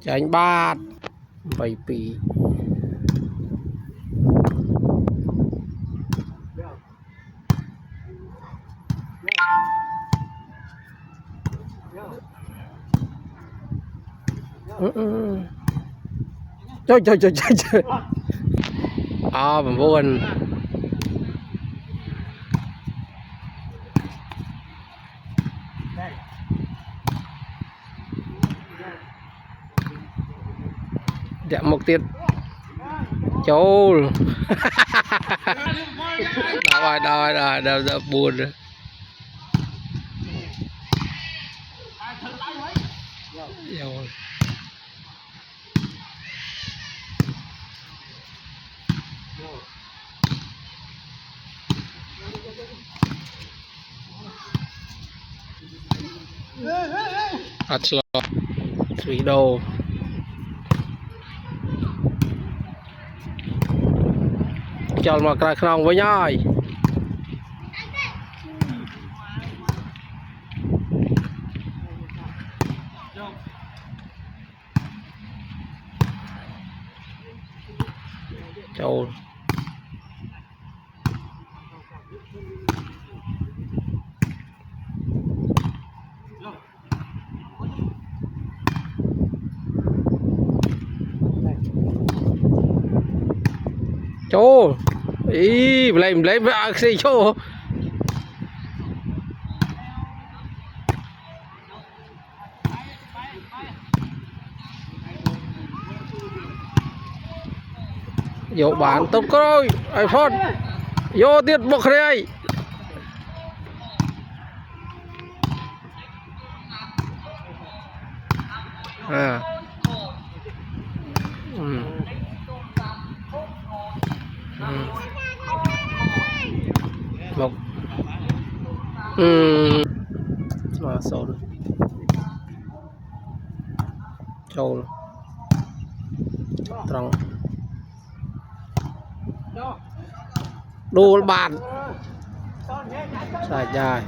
chánh bát 7 ปีchơi bằng buồn đẹp một tiết châu đòi đòi buồn rồi thủy đồ cho mà cái không với nhau châu châu ý lấy xe châu vô bán tốt rồi iPhone vô tiết bọc đây một mà sồn châu trăng đồ bàn xài dài